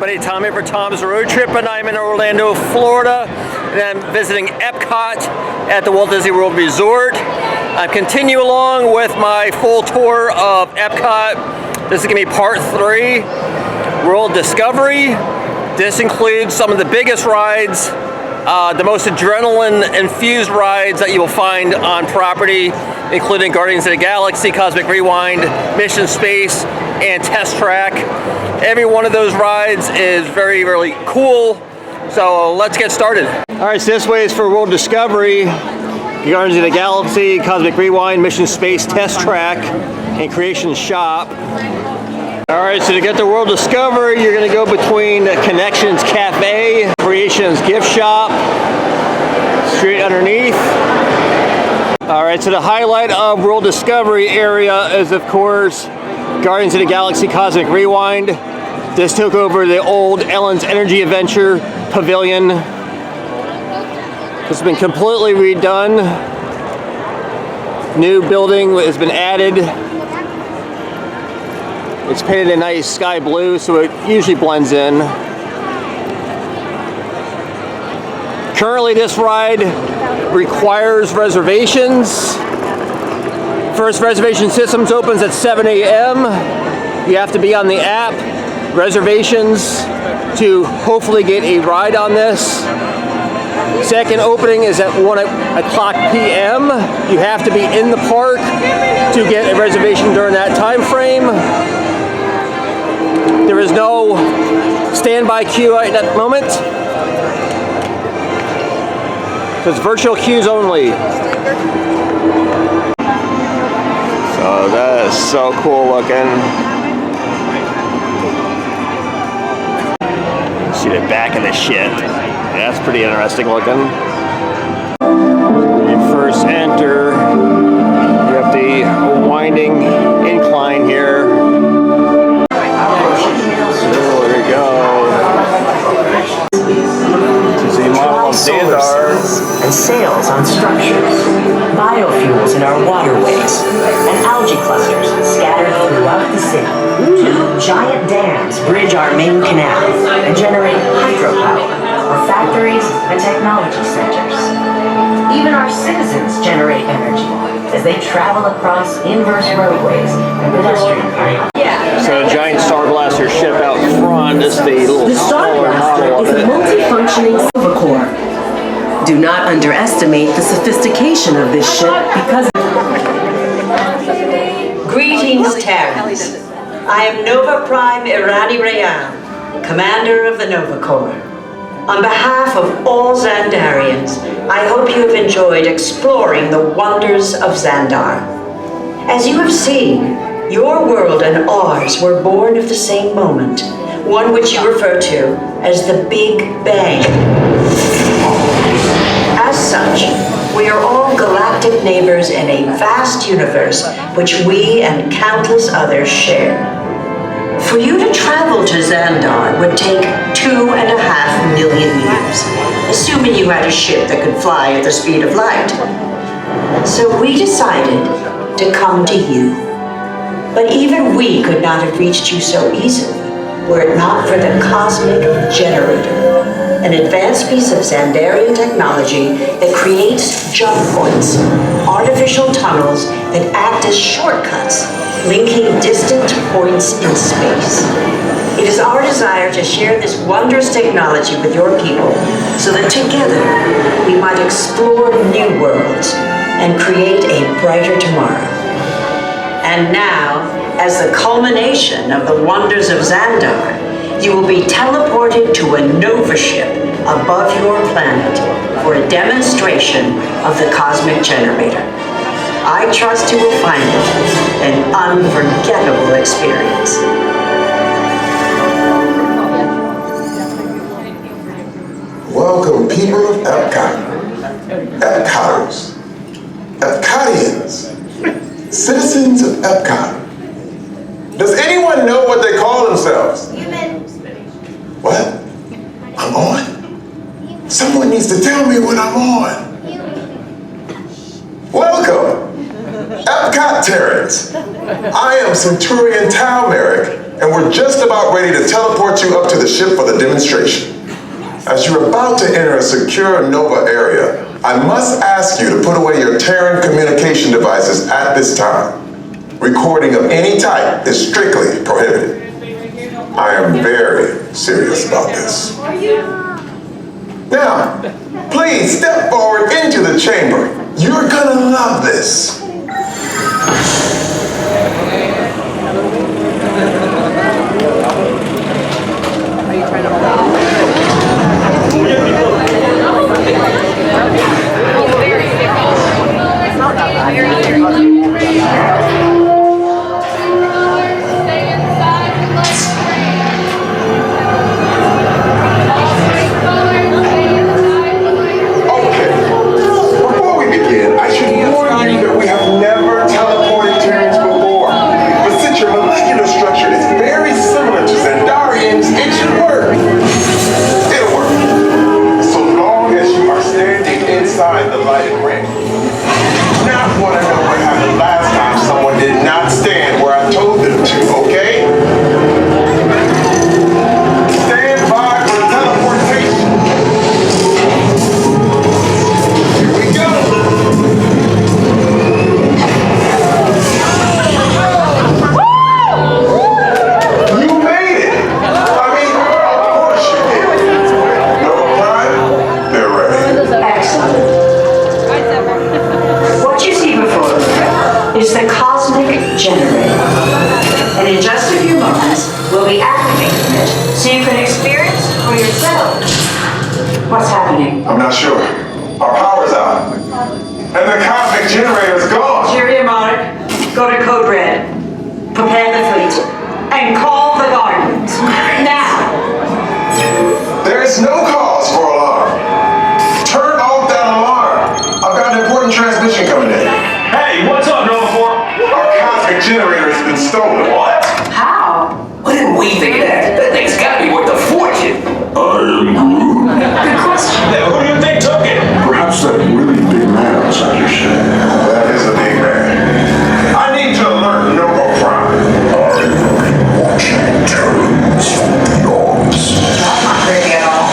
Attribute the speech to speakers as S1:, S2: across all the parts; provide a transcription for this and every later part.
S1: everybody, Tom here for Tom's Road Trip, and I'm in Orlando, Florida, and I'm visiting Epcot at the Walt Disney World Resort. I continue along with my full tour of Epcot. This is going to be part 3, World Discovery. This includes some of the biggest rides, the most adrenaline-infused rides that you will find on property, including Guardians of the Galaxy, Cosmic Rewind, Mission Space, and Test Track. Every one of those rides is very, really cool. So let's get started. All right, so this way is for World Discovery, Guardians of the Galaxy, Cosmic Rewind, Mission Space, Test Track, and Creation Shop. All right, so to get to World Discovery, you're gonna go between Connections Cafe, Creations Gift Shop, straight underneath. All right, so the highlight of World Discovery area is, of course, Guardians of the Galaxy Cosmic Rewind. This took over the old Ellen's Energy Adventure Pavilion. This has been completely redone. New building has been added. It's painted a nice sky blue, so it usually blends in. Currently, this ride requires reservations. First reservation systems opens at 7 a.m. You have to be on the app. Reservations to hopefully get a ride on this. Second opening is at 1 o'clock p.m. You have to be in the park to get a reservation during that time frame. There is no standby queue at that moment. So it's virtual queues only. So that is so cool looking. See the back of the ship. That's pretty interesting looking. When you first enter, you have the winding incline here. There we go. This is a model of Xandar.
S2: And sails on structures, biofuels in our waterways, and algae clusters scattered throughout the city. 2 giant dams bridge our main canal and generate hydropower for factories and technology centers. Even our citizens generate energy as they travel across inverse roadways and pedestrian paths.
S1: So a giant Star Blaster ship out front is the little smaller model of it.
S2: The multifunctioning silver core. Do not underestimate the sophistication of this ship because...
S3: Greetings, Terrans. I am Nova Prime Irani Rayan, Commander of the Nova Corps. On behalf of all Xandarians, I hope you have enjoyed exploring the wonders of Xandar. As you have seen, your world and ours were born of the same moment, one which you refer to as the Big Bang. As such, we are all galactic neighbors in a vast universe which we and countless others share. For you to travel to Xandar would take 2.5 million years, assuming you had a ship that could fly at the speed of light. So we decided to come to you. But even we could not have reached you so easily were it not for the Cosmic Generator, an advanced piece of Xandarian technology that creates jump points, artificial tunnels that act as shortcuts, linking distant points in space. It is our desire to share this wondrous technology with your people so that together we might explore new worlds and create a brighter tomorrow. And now, as the culmination of the wonders of Xandar, you will be teleported to a Nova ship above your planet for a demonstration of the Cosmic Generator. I trust you will find it an unforgettable experience.
S4: Welcome, people of Epcot, Epcoters, Epcotians, citizens of Epcot. Does anyone know what they call themselves? What? I'm on? Someone needs to tell me when I'm on. Welcome, Epcot Terrans. I am Centurion Tal Merrick, and we're just about ready to teleport you up to the ship for the demonstration. As you're about to enter a secure Nova area, I must ask you to put away your Terran communication devices at this time. Recording of any type is strictly prohibited. I am very serious about this. Now, please step forward into the chamber. You're gonna love this.
S2: What's happening?
S4: I'm not sure. Our power's out. And the cosmic generator's gone.
S2: Cheerio, Monarch. Go to Code Red. Prepare the fleet. And call the Guardians. Now!
S4: There is no cause for alarm. Turn off that alarm. I've got an important transmission coming in.
S5: Hey, what's up, Nova 4?
S4: Our cosmic generator has been stolen.
S5: What?
S2: How?
S6: What didn't we think of that? That thing's gotta be worth a fortune.
S2: Good question.
S5: Who do you think took it?
S7: Perhaps that really big man outside your shed.
S4: That is a big man. I need to alert Nova Prime.
S7: I've been watching Terrans from beyond.
S2: That's not creepy at all.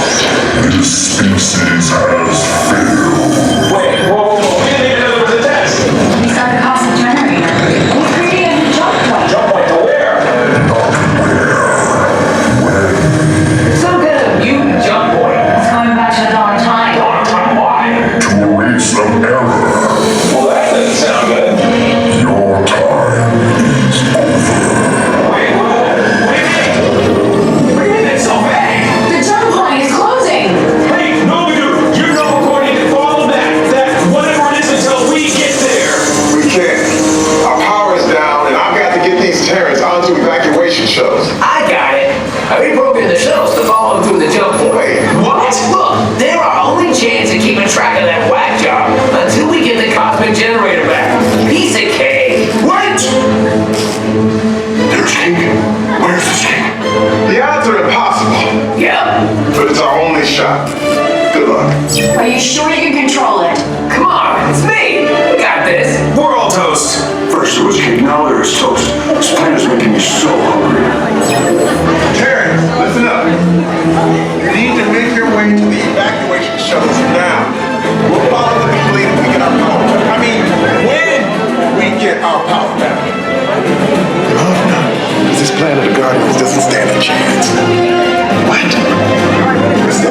S7: This species has failed.
S5: Wait, whoa. We didn't even know there was a test.
S2: We saw the cosmic generator. We're creating a jump point.
S5: Jump point to where?
S7: Not where.
S6: Some kind of mutant jump point.
S2: It's going back to the dawn of time.
S5: Dawn of time, why?
S7: To erase an error.
S5: Well, that doesn't sound good.
S7: Your time is over.
S5: Wait, what do you mean? What do you mean it's so bad?
S2: The jump point is closing.
S5: Hey, Nova Dude, you know we're going to follow that whatever it is until we get there.
S4: We can't. Our power is down, and I've got to get these Terrans onto evacuation shuttles.
S6: I got it. We broke in the shuttles to follow through the jump point.
S4: Wait,
S6: What? Look, they're our only chance of keeping track of that whack job until we get the cosmic generator back. Piece of cake.
S5: What?
S7: There's King. Where's this King?
S4: the odds are impossible,
S6: Yep.
S4: but it's our only shot. Good luck.
S2: Are you sure you can control it?
S6: Come on, it's me. We got this.
S5: We're all toast.
S7: First there was King, now there is toast. This plan is making me so hungry.
S4: Terrans, listen up. You need to make your way to the evacuation shuttles now. We'll follow the people if we get our power. I mean, when we get our power back. This plan of the Guardians doesn't stand a chance. What? Mr.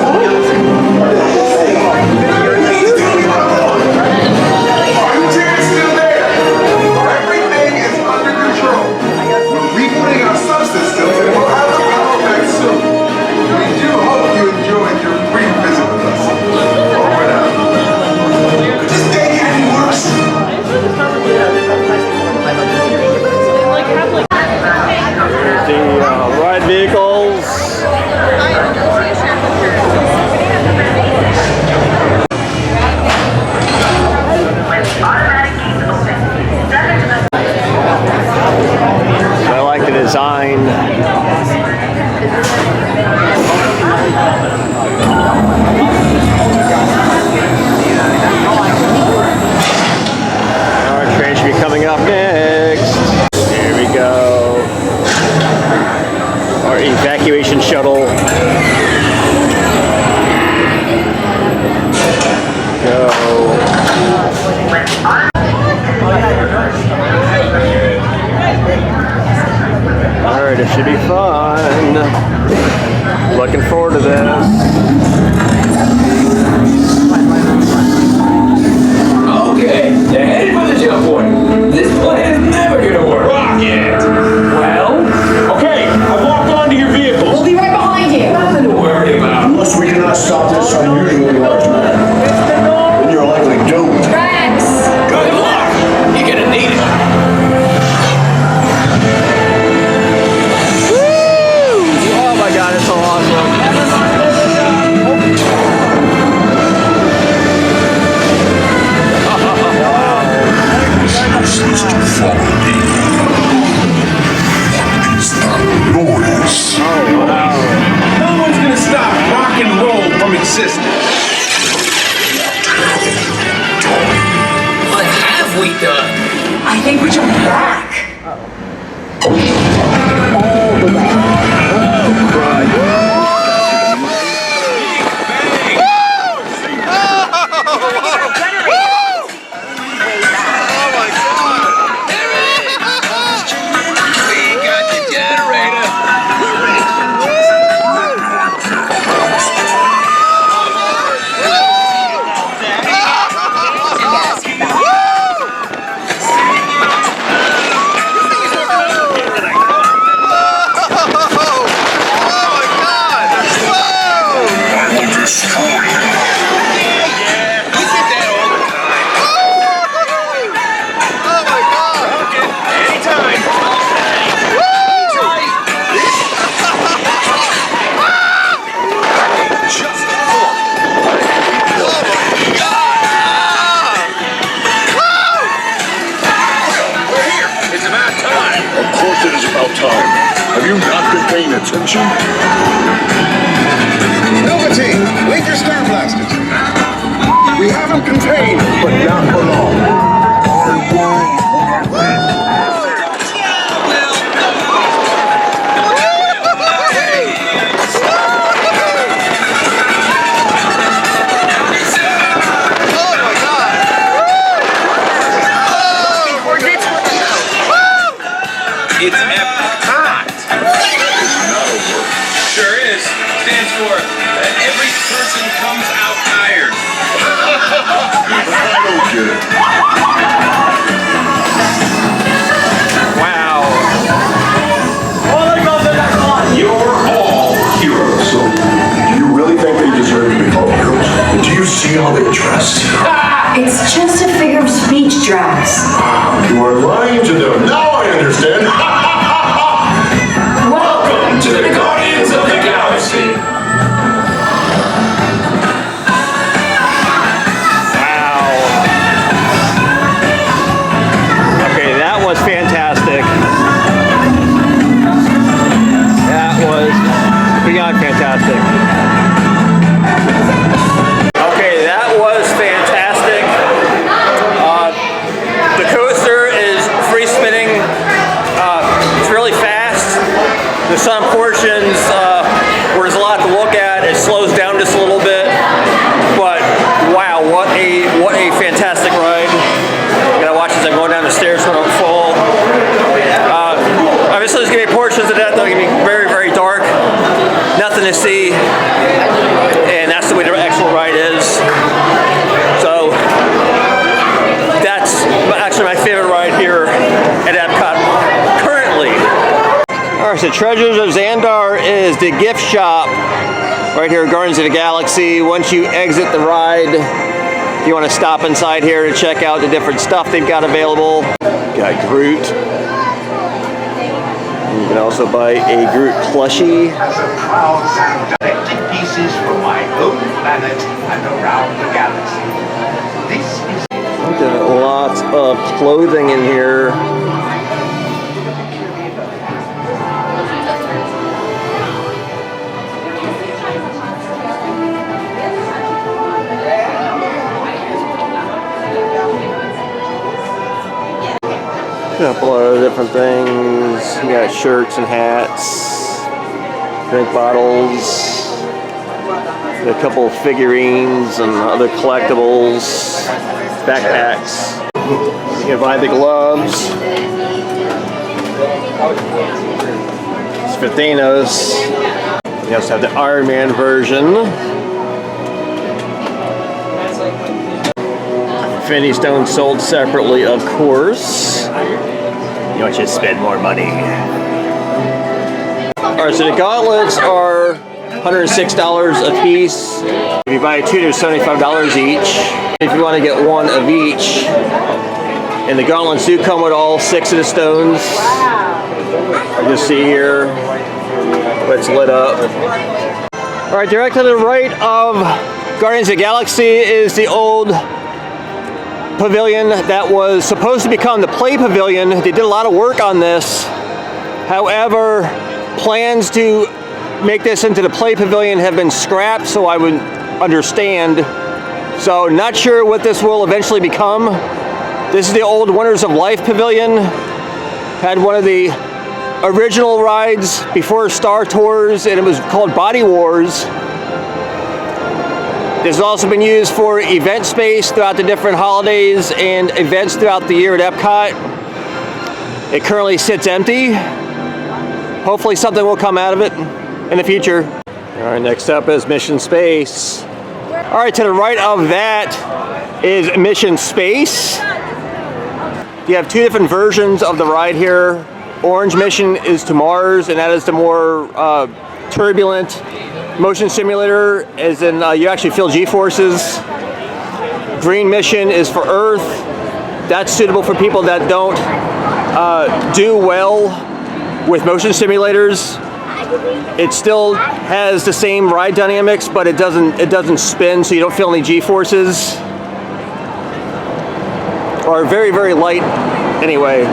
S1: Should be fun. Looking forward to this.
S6: Okay, they're headed for the jump point. This plan is never gonna work.
S5: Rocket!
S6: Well,
S5: Okay, I've locked onto your vehicles.
S8: We'll be right behind you.
S6: nothing to worry about.
S7: Unless we cannot stop this unusually large man, then you're likely doomed.
S8: Rex!
S6: Good luck. You're gonna need it.
S1: Oh my god, it's so awesome.
S7: Cease to follow me. What is that noise?
S5: No one's gonna stop rock and roll from existing.
S6: What have we done?
S3: I think we jumped back.
S6: We got the generator.
S7: I will destroy you.
S5: We did that all the time. Anytime. It's about time.
S7: Of course it is about time. Have you not been paying attention?
S4: Velveteen, link your star blasters.
S7: We have him contained, but not for long. I will.
S5: It's Epcot. Sure is. Stands for every person comes out tired.
S7: I don't get it.
S1: Wow.
S5: You're all heroes.
S7: So, do you really think they deserve to be called heroes? And do you see how they're dressed?
S8: It's just a figure of speech, Drax.
S7: You are lying to them. Now I understand.
S6: Welcome to the Guardians of the Galaxy.
S1: Wow. Okay, that was fantastic. That was beyond fantastic. Okay, that was fantastic. The coaster is free spinning. It's really fast. There's some portions where there's a lot to look at. It slows down just a little bit. But wow, what a fantastic ride. I gotta watch as I'm going down the stairs when I'm full. Obviously there's gonna be portions of that that are gonna be very, very dark. Nothing to see. And that's the way the actual ride is. So that's actually my favorite ride here at Epcot currently. Alright, so Treasures of Xandar is the gift shop right here at Guardians of the Galaxy. Once you exit the ride, you want to stop inside here to check out the different stuff they've got available. Got Groot. And you can also buy a Groot plushie.
S9: As a proud Xandar, pieces from my home planet and around the galaxy. This is
S1: Got lots of clothing in here. A couple of different things. You got shirts and hats, drink bottles, a couple of figurines and other collectibles, backpacks. You can buy the gloves. is for Thanos. You also have the Iron Man version. Infinity Stones sold separately, of course. You want you to spend more money. Alright, so the gauntlets are $106 a piece. If you buy two, they're $75 each. If you want to get one of each. And the gauntlets do come with all 6 of the stones. You can see here it's lit up. Alright, directly to the right of Guardians of the Galaxy is the old pavilion that was supposed to become the Play Pavilion. They did a lot of work on this. However, plans to make this into the Play Pavilion have been scrapped, so I would understand. So not sure what this will eventually become. This is the old Wonders of Life Pavilion. Had one of the original rides before Star Tours, and it was called Body Wars. This has also been used for event space throughout the different holidays and events throughout the year at Epcot. It currently sits empty. Hopefully something will come out of it in the future. All right, next up is Mission Space. All right, to the right of that is Mission Space. You have 2 different versions of the ride here. Orange Mission is to Mars, and that is the more turbulent motion simulator, as in you actually feel G-forces. Green Mission is for Earth. That's suitable for people that don't do well with motion simulators. It still has the same ride dynamics, but it doesn't spin, so you don't feel any G-forces. Or very, very light anyway.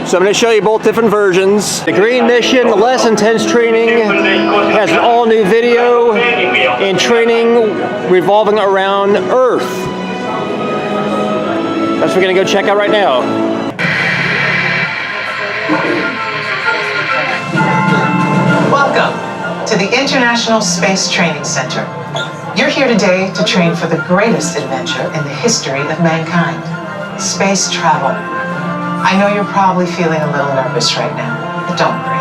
S1: So I'm going to show you both different versions. The Green Mission, less intense training, has an all-new video and training revolving around Earth. That's what we're going to go check out right now.
S10: Welcome to the International Space Training Center. You're here today to train for the greatest adventure in the history of mankind, space travel. I know you're probably feeling a little nervous right now, but don't worry.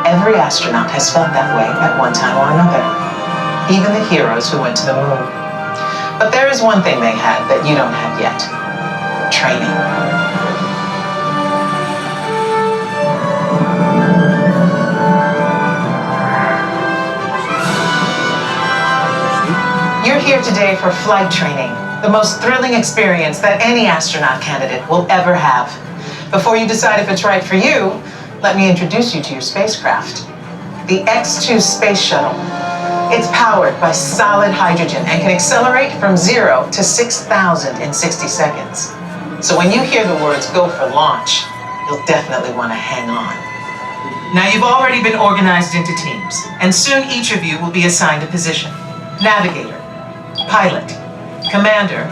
S10: Every astronaut has felt that way at one time or another, even the heroes who went to the moon. But there is one thing they had that you don't have yet: training. You're here today for flight training, the most thrilling experience that any astronaut candidate will ever have. Before you decide if it's right for you, let me introduce you to your spacecraft. The X-2 Space Shuttle. It's powered by solid hydrogen and can accelerate from 0 to 6,000 in 60 seconds. So when you hear the words "go for launch," you'll definitely want to hang on. Now you've already been organized into teams, and soon each of you will be assigned a position: navigator, pilot, commander,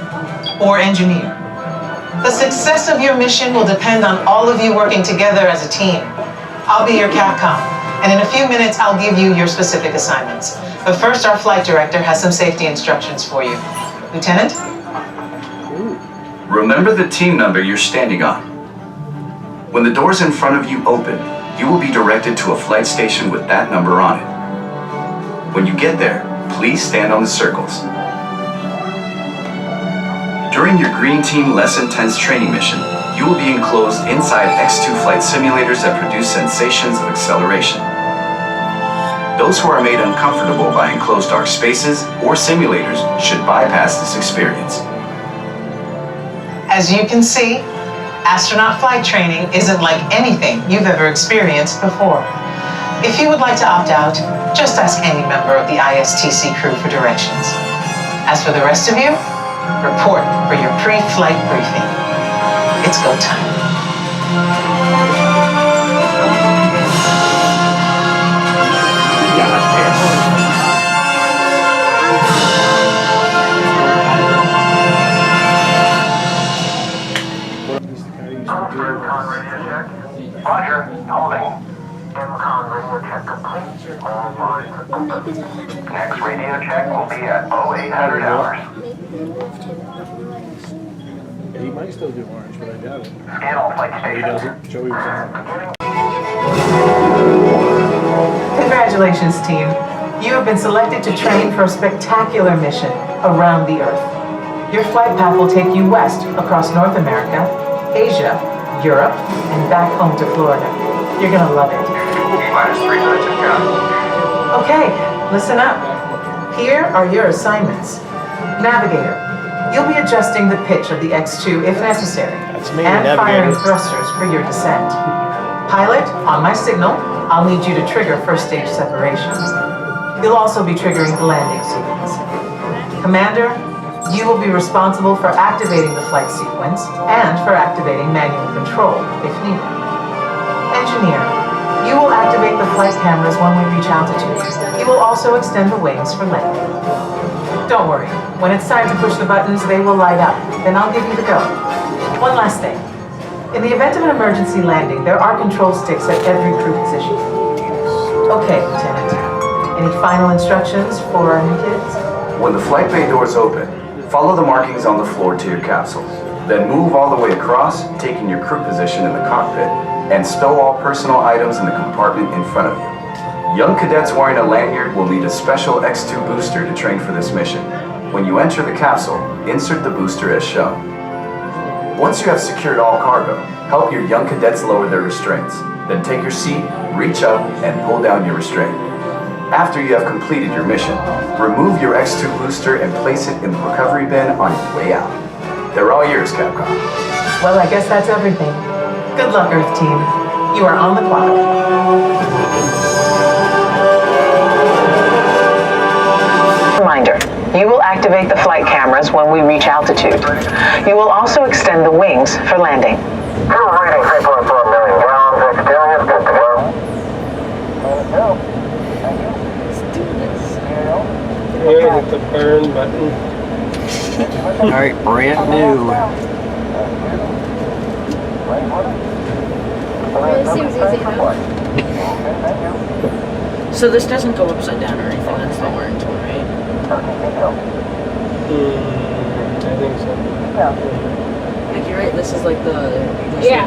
S10: or engineer. The success of your mission will depend on all of you working together as a team. I'll be your Capcom, and in a few minutes I'll give you your specific assignments. But first, our flight director has some safety instructions for you. Lieutenant?
S11: Remember the team number you're standing on. When the doors in front of you open, you will be directed to a flight station with that number on it. When you get there, please stand on the circles. During your Green Team Less Intense training mission, you will be enclosed inside X2 flight simulators that produce sensations of acceleration. Those who are made uncomfortable by enclosed dark spaces or simulators should bypass this experience.
S10: As you can see, astronaut flight training isn't like anything you've ever experienced before. If you would like to opt out, just ask any member of the ISTC crew for directions. As for the rest of you, report for your pre-flight briefing. It's go time.
S9: Roger, holding. MCON radio check complete. All lines open. Next radio check will be at 0800 hours.
S12: He might still do orange, but I doubt it.
S9: Scan all flight stations.
S12: He doesn't. Joey was on.
S10: Congratulations, team. You have been selected to train for a spectacular mission around the Earth. Your flight path will take you west across North America, Asia, Europe, and back home to Florida. You're gonna love it.
S9: T-minus 3 minutes of count.
S10: Okay, listen up. Here are your assignments. Navigator, you'll be adjusting the pitch of the X2 if necessary, and firing thrusters for your descent. Pilot, on my signal, I'll need you to trigger first stage separation. You'll also be triggering the landing sequence. Commander, you will be responsible for activating the flight sequence and for activating manual control if needed. Engineer, you will activate the flight cameras when we reach altitude. You will also extend the wings for landing. Don't worry, when it's time to push the buttons, they will light up. Then I'll give you the go. One last thing. In the event of an emergency landing, there are control sticks at every crew position. Okay, Lieutenant. Any final instructions for our new kids?
S11: When the flight bay doors open, follow the markings on the floor to your capsule. Then move all the way across, taking your crew position in the cockpit, and stow all personal items in the compartment in front of you. Young cadets wearing a lanyard will need a special X2 booster to train for this mission. When you enter the capsule, insert the booster as shown. Once you have secured all cargo, help your young cadets lower their restraints. Then take your seat, reach up, and pull down your restraint. After you have completed your mission, remove your X2 booster and place it in the recovery bin on your way out. They're all yours, Capcom.
S10: Well, I guess that's everything. Good luck, Earth team. You are on the clock. Reminder, you will activate the flight cameras when we reach altitude. You will also extend the wings for landing.
S9: Fuel rating 3.4 million gallons. Experience good to go.
S12: Yeah, hit the burn button.
S1: Alright, brand new.
S13: It seems easy enough. So this doesn't go upside down or anything, that's the orange one, right?
S12: I think so.
S13: Like you're right, this is like the
S8: Yeah.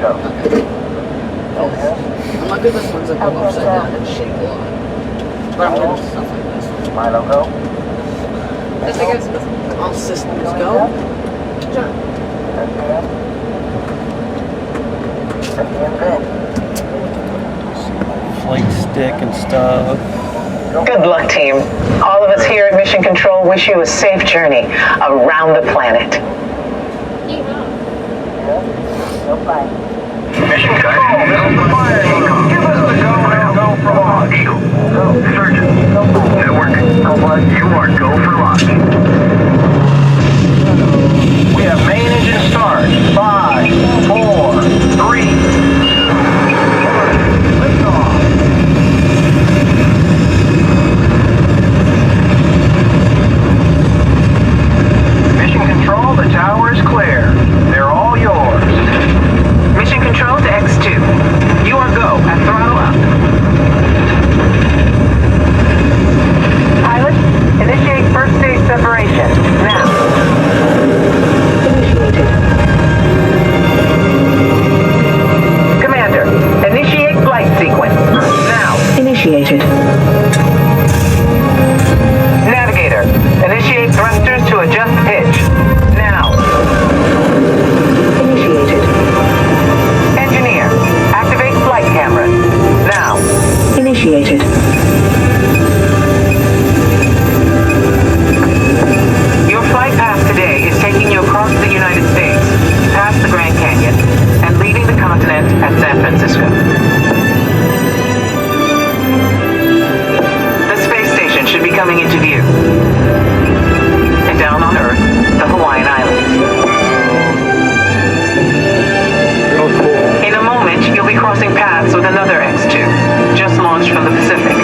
S13: Okay. I'm not good with ones that go upside down and shake a lot. But I'm good with stuff like this.
S9: My logo.
S13: That's like all systems go.
S1: Flight stick and stuff.
S10: Good luck, team. All of us here at Mission Control wish you a safe journey around the planet.
S9: Mission Control, this is the fire eagle. Give us the go for launch. Eagle. Surgeon. Network. You are go for launch. We have main engine start. 5, 4, 3, 2, 1. Lift off. Mission Control, the tower is clear. They're all yours.
S10: Mission Control to X2. You are go at throttle up. Pilot, initiate first stage separation. Now. Commander, initiate flight sequence. Now. Initiated. Navigator, initiate thrusters to adjust pitch. Now. Initiated. Engineer, activate flight cameras. Now. Initiated. Your flight path today is taking you across the United States, past the Grand Canyon, and leaving the continent at San Francisco. The space station should be coming into view. And down on Earth, the Hawaiian Islands. In a moment, you'll be crossing paths with another X2, just launched from the Pacific.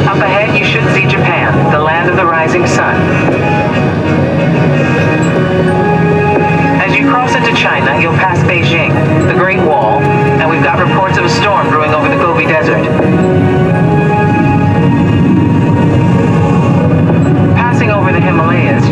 S10: Up ahead, you should see Japan, the land of the rising sun. As you cross into China, you'll pass Beijing, the Great Wall, and we've got reports of a storm brewing over the Gobi Desert. Passing over the Himalayas,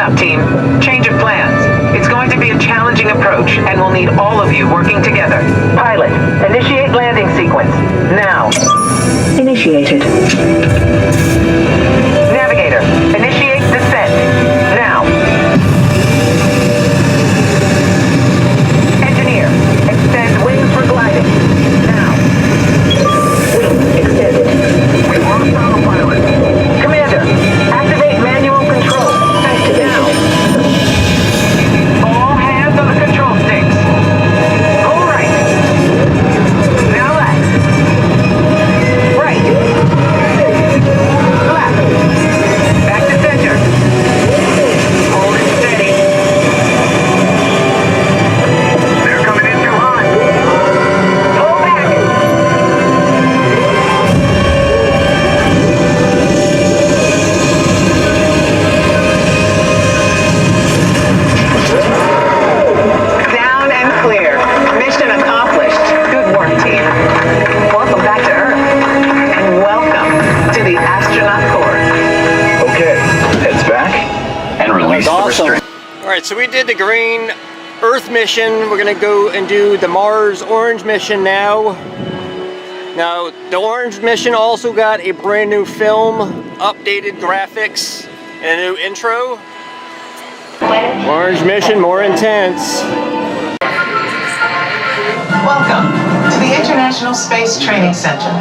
S10: up, team. Change of plans. It's going to be a challenging approach, and we'll need all of you working together. Pilot, initiate landing sequence. Now.
S2: Initiated.
S10: Navigator, initiate descent. Now. Engineer, extend wings for gliding. Now.
S2: Wings extended.
S9: We've lost autopilot.
S10: Commander, activate manual control.
S2: Activated.
S10: Now. All hands on the control sticks. All right. Now left. Right. Left. Back to center. Hold it steady.
S9: They're coming in too hot.
S10: Pull back. Down and clear. Mission accomplished. Good work, team. Welcome back to Earth. And welcome to the Astronaut Corps.
S11: Okay, heads back and release the
S1: Awesome.
S11: restraint.
S1: All right, so we did the green Earth mission. We're gonna go and do the Mars orange mission now. Now, the orange mission also got a brand new film, updated graphics, and a new intro. Orange mission, more intense.
S10: Welcome to the International Space Training Center.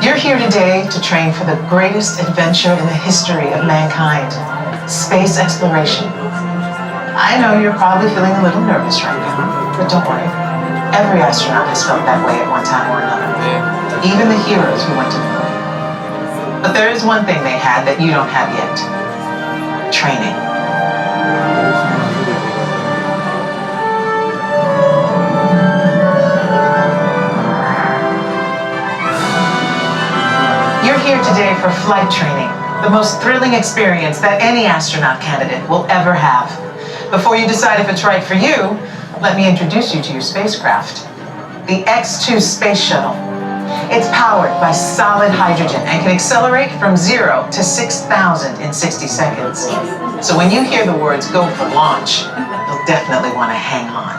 S10: You're here today to train for the greatest adventure in the history of mankind, space exploration. I know you're probably feeling a little nervous right now, but don't worry. Every astronaut has felt that way at one time or another, even the heroes who went to the moon. But there is one thing they had that you don't have yet: training. You're here today for flight training, the most thrilling experience that any astronaut candidate will ever have. Before you decide if it's right for you, let me introduce you to your spacecraft, the X-2 Space Shuttle. It's powered by solid hydrogen and can accelerate from 0 to 6,000 in 60 seconds. So when you hear the words "go for launch," you'll definitely want to hang on.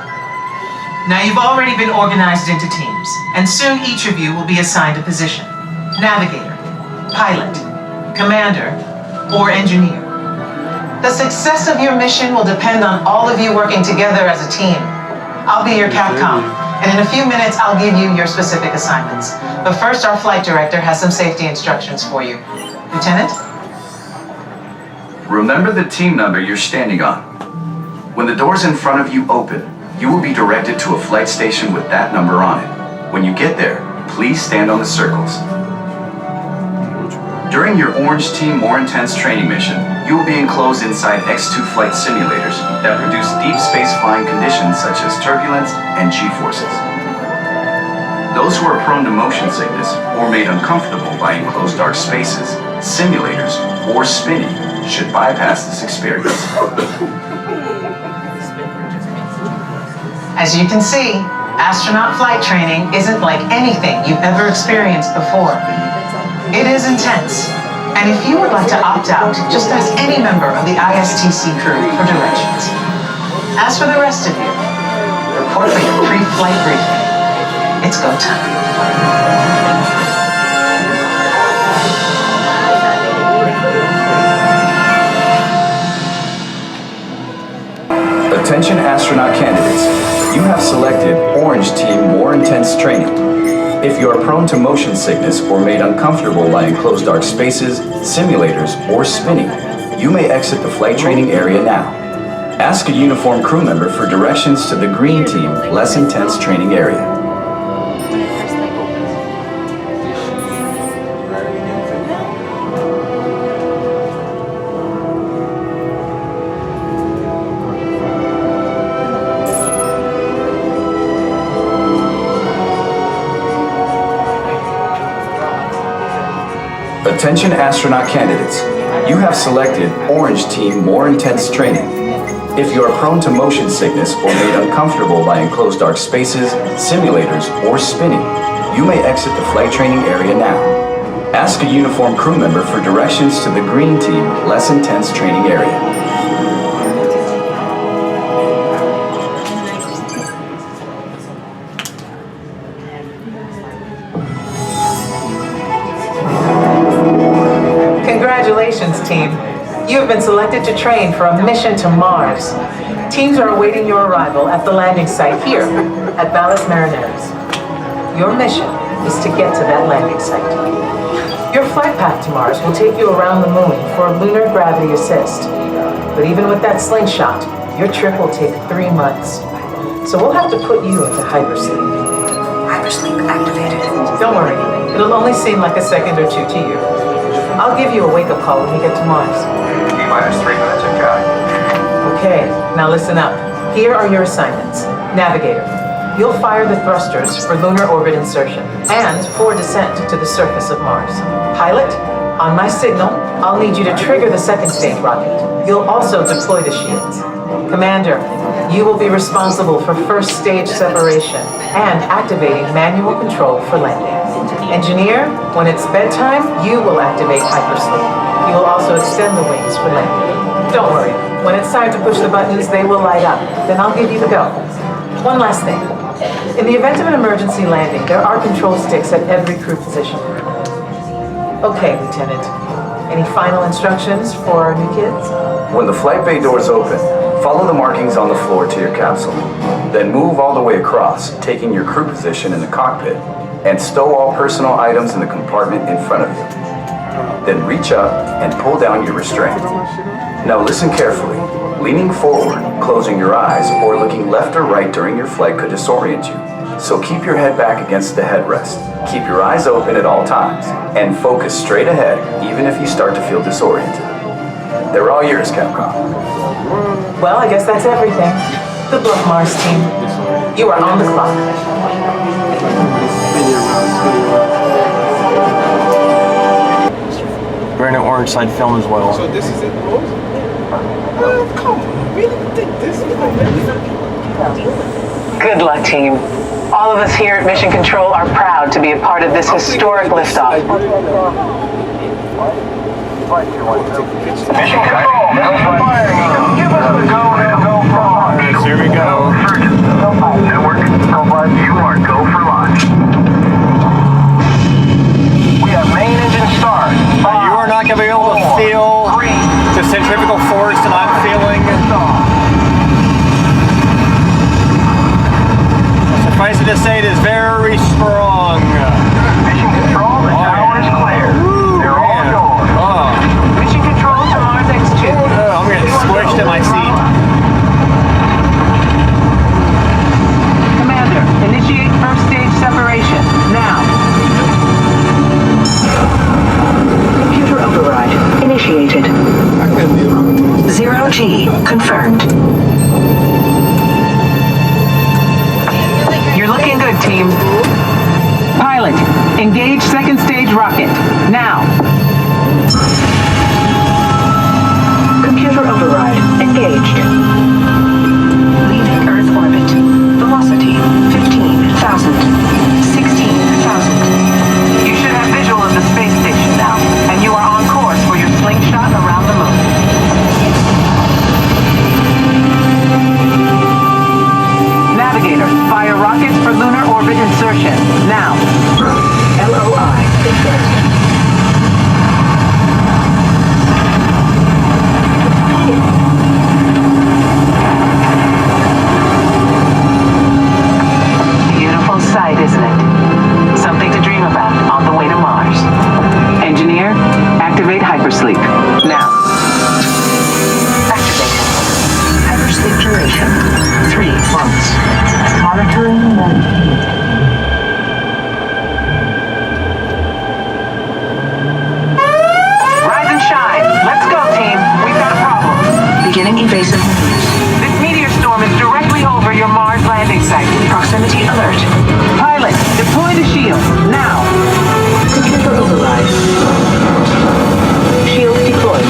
S10: Now you've already been organized into teams, and soon each of you will be assigned a position: navigator, pilot, commander, or engineer. The success of your mission will depend on all of you working together as a team. I'll be your Capcom, and in a few minutes I'll give you your specific assignments. But first, our flight director has some safety instructions for you. Lieutenant?
S11: Remember the team number you're standing on. When the doors in front of you open, you will be directed to a flight station with that number on it. When you get there, please stand on the circles. During your Orange Team More Intense training mission, you will be enclosed inside X-2 flight simulators that produce deep space flying conditions such as turbulence and G-forces. Those who are prone to motion sickness or made uncomfortable by enclosed dark spaces, simulators, or spinning should bypass this experience.
S10: As you can see, astronaut flight training isn't like anything you've ever experienced before. It is intense, and if you would like to opt out, just ask any member of the ISTC crew for directions. As for the rest of you, report for your pre-flight briefing. It's go time.
S11: Attention astronaut candidates. You have selected Orange Team More Intense Training. If you are prone to motion sickness or made uncomfortable by enclosed dark spaces, simulators, or spinning, you may exit the flight training area now. Ask a uniformed crew member for directions to the Green Team Less Intense Training Area. Attention astronaut candidates. You have selected Orange Team More Intense Training. If you are prone to motion sickness or made uncomfortable by enclosed dark spaces, simulators, or spinning, you may exit the flight training area now. Ask a uniformed crew member for directions to the Green Team Less Intense Training Area.
S10: Congratulations, team. You have been selected to train for a mission to Mars. Teams are awaiting your arrival at the landing site here at Valles Marineris. Your mission is to get to that landing site. Your flight path to Mars will take you around the moon for a lunar gravity assist. But even with that slingshot, your trip will take 3 months. So we'll have to put you into hypersleep.
S2: Hypersleep activated.
S10: Don't worry, it'll only seem like a second or two to you. I'll give you a wake-up call when we get to Mars.
S9: T-minus 3 minutes of guide.
S10: Okay, now listen up. Here are your assignments. Navigator, you'll fire the thrusters for lunar orbit insertion and for descent to the surface of Mars. Pilot, on my signal, I'll need you to trigger the second stage rocket. You'll also deploy the shields. Commander, you will be responsible for first stage separation and activating manual control for landing. Engineer, when it's bedtime, you will activate hypersleep. You will also extend the wings for landing. Don't worry, when it's time to push the buttons, they will light up. Then I'll give you the go. One last thing. In the event of an emergency landing, there are control sticks at every crew position. Okay, Lieutenant. Any final instructions for our new kids?
S11: When the flight bay doors open, follow the markings on the floor to your capsule. Then move all the way across, taking your crew position in the cockpit, and stow all personal items in the compartment in front of you. Then reach up and pull down your restraint. Now listen carefully. Leaning forward, closing your eyes, or looking left or right during your flight could disorient you. So keep your head back against the headrest. Keep your eyes open at all times, and focus straight ahead, even if you start to feel disoriented. They're all yours, Capcom.
S10: Well, I guess that's everything. Good luck, Mars team. You are on the clock.
S1: Wearing an orange side film as well.
S12: So this is it, Rose? Come on, really think this is
S10: Good luck, team. All of us here at Mission Control are proud to be a part of this historic liftoff.
S9: Mission Control, give us the go for launch.
S1: Here we go.
S9: Network control button, you are go for launch. We have main engine start.
S1: You are not going to be able to feel the centrifugal force that I'm feeling. Suffice it to say, it is very strong.
S9: Mission Control, the tower is clear. They're all yours.
S10: Mission Control to Mars X2.
S1: I'm getting squished in my seat.
S10: Commander, initiate first stage separation. Now.
S2: Computer override initiated. 0G confirmed.
S10: You're looking good, team. Pilot, engage second stage rocket. Now.
S2: Computer override engaged. Leaving Earth orbit. Velocity 15,000. 16,000.
S10: You should have visual of the space station now, and you are on course for your slingshot around the moon. Navigator, fire rockets for lunar orbit insertion. Now.
S2: LOI confirmed.
S10: Beautiful sight, isn't it? Something to dream about on the way to Mars. Engineer, activate hypersleep. Now.
S2: Activated. Hypersleep duration 3 months. Monitoring mode.
S10: Rise and shine. Let's go, team. We've got a problem.
S2: Beginning evasive maneuvers.
S10: This meteor storm is directly over your Mars landing site.
S2: Proximity alert.
S10: Pilot, deploy the shield. Now.
S2: Computer override. Shield deployed.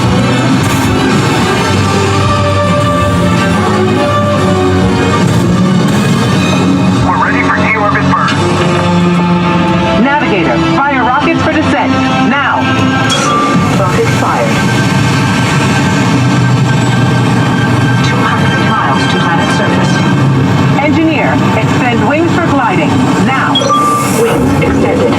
S9: We're ready for deorbit burn.
S10: Navigator, fire rockets for descent. Now.
S2: Rocket fired. 200 miles to planet surface.
S10: Engineer, extend wings for gliding. Now.
S2: Wings extended.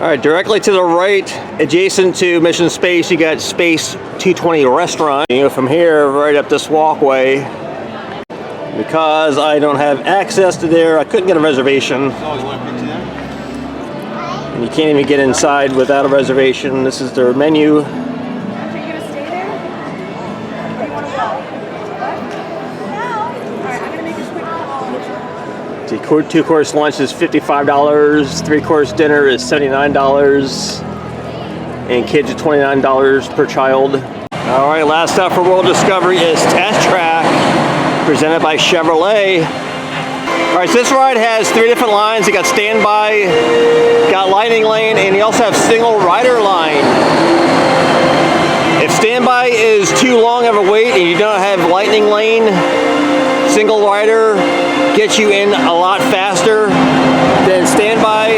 S1: All right, directly to the right, adjacent to Mission Space, you got Space 220 Restaurant. You know, from here, right up this walkway, because I don't have access to there, I couldn't get a reservation. And you can't even get inside without a reservation. This is their menu. The 2-course lunch is $55, 3-course dinner is $79, and kids are $29 per child. All right, last stop for World Discovery is Test Track, presented by Chevrolet. All right, so this ride has 3 different lines. You got standby, got lightning lane, and you also have single rider line. If standby is too long of a wait and you don't have lightning lane, single rider gets you in a lot faster than standby.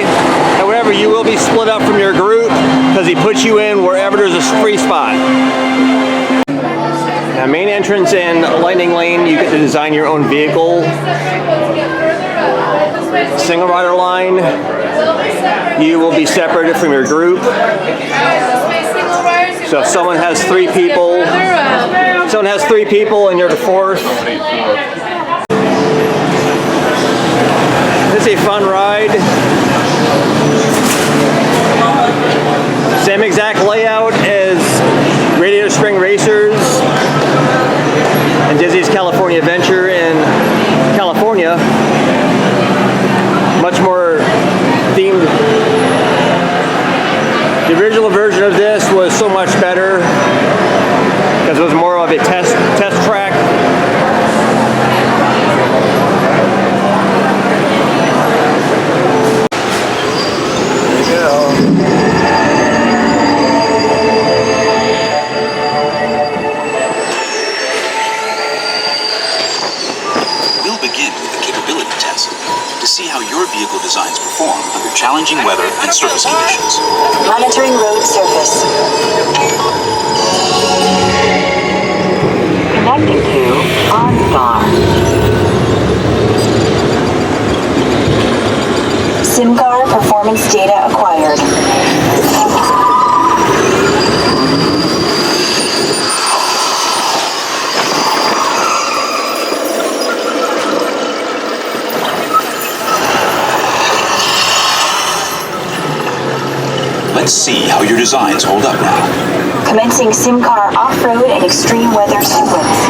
S1: And whatever, you will be split up from your group because he puts you in wherever there's a free spot. Now, main entrance and lightning lane, you get to design your own vehicle. Single rider line, you will be separated from your group. So if someone has 3 people, and you're the 4th. This is a fun ride. Same exact layout as Radiator Spring Racers and Disney's California Adventure in California. Much more themed. The original version of this was so much better because it was more of a test track. There you go.
S14: We'll begin with the capability test to see how your vehicle designs perform under challenging weather and surface conditions.
S8: Monitoring road surface. Connecting to OnStar. SIMCAR performance data acquired.
S14: Let's see how your designs hold up now.
S8: Commencing SIMCAR off-road and extreme weather sequence.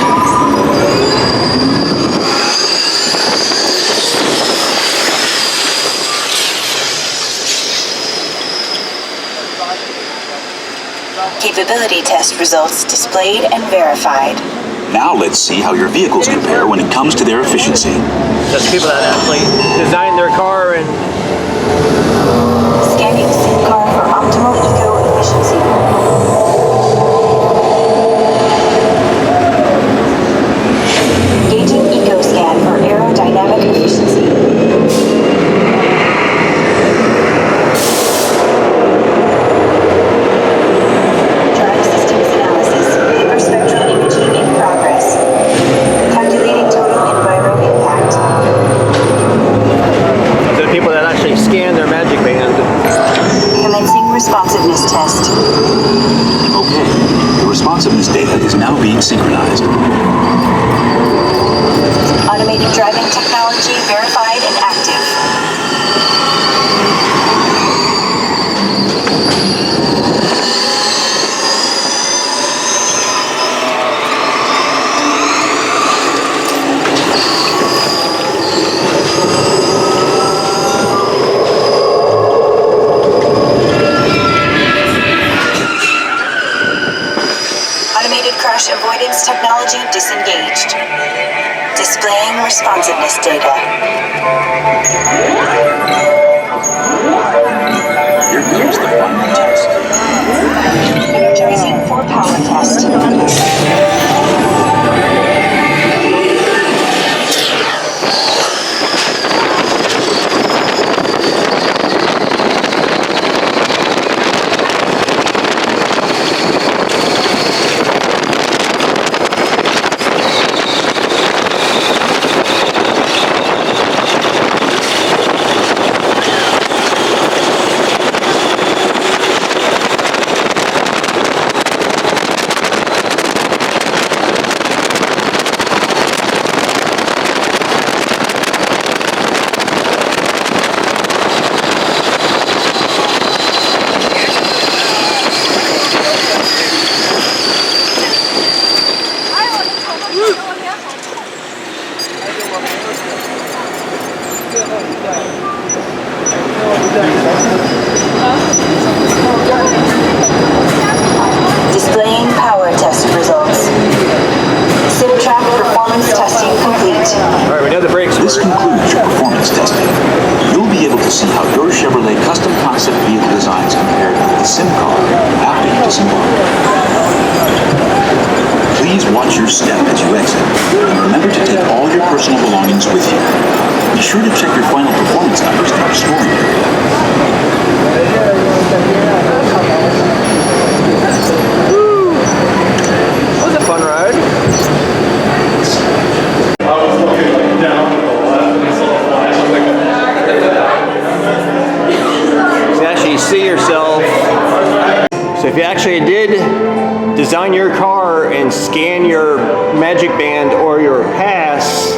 S8: Capability test results displayed and verified.
S14: Now let's see how your vehicles compare when it comes to their efficiency.
S1: Just people that actually designed their car and
S8: scanning SIMCAR for optimal eco efficiency. Gauging eco scan for aerodynamic efficiency. Drive systems analysis for spectral imaging in progress. Calculating total enviro impact.
S1: the people that actually scan their Magic Band.
S8: Commencing responsiveness test.
S14: Okay, the responsiveness data is now being synchronized.
S8: Automated driving technology verified and active. Automated crash avoidance technology disengaged. Displaying responsiveness data.
S14: Here's the final test.
S8: Energizing for power test.
S14: Watch your step as you exit, and remember to take all your personal belongings with you. Be sure to check your final performance numbers in our storing area.
S1: That was a fun ride.
S5: I was looking like down to the left and saw a flash. I was like,
S1: You can actually see yourself. So if you actually did design your car and scan your Magic Band or your pass,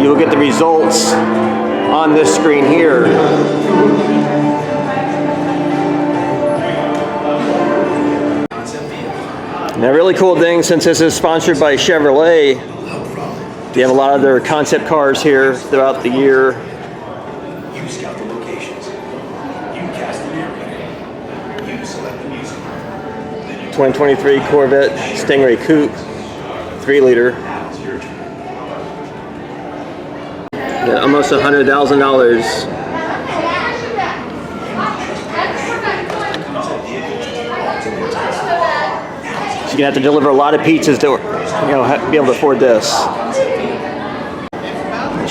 S1: you'll get the results on this screen here. And a really cool thing, since this is sponsored by Chevrolet, they have a lot of their concept cars here throughout the year.
S14: You scout the locations. You cast the narrator. You select the music.
S1: 2023 Corvette Stingray Coupe, 3-liter. Yeah, almost $100,000. So you're gonna have to deliver a lot of pizzas to, be able to afford this.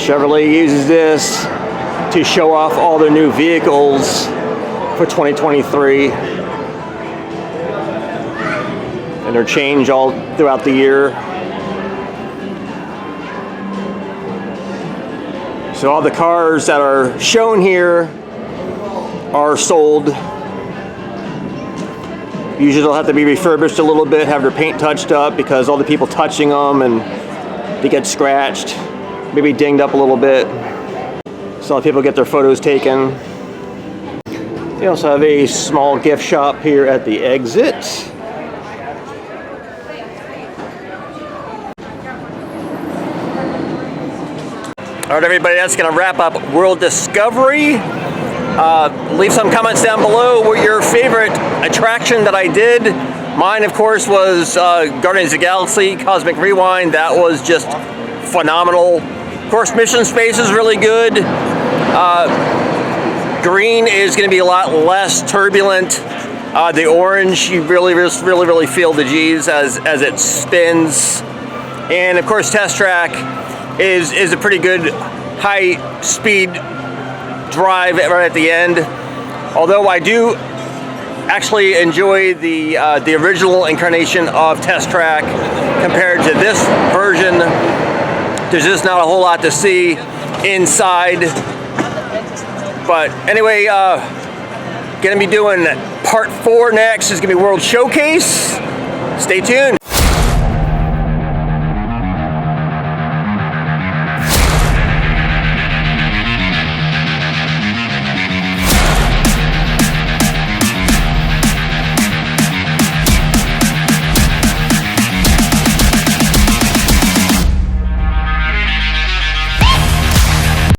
S1: Chevrolet uses this to show off all their new vehicles for 2023. And they're changed all throughout the year. So all the cars that are shown here are sold. Usually they'll have to be refurbished a little bit, have their paint touched up because all the people touching them and they get scratched, maybe dinged up a little bit. So a lot of people get their photos taken. They also have a small gift shop here at the exit. All right, everybody, that's going to wrap up World Discovery. Leave some comments down below what your favorite attraction that I did. Mine, of course, was Guardians of the Galaxy Cosmic Rewind. That was just phenomenal. Of course, Mission Space is really good. Green is going to be a lot less turbulent. The orange, you really feel the G's as it spins. And of course, Test Track is a pretty good high-speed drive right at the end. Although I do actually enjoy the original incarnation of Test Track compared to this version. There's just not a whole lot to see inside. But anyway, gonna be doing part 4 next. Is gonna be World Showcase. Stay tuned.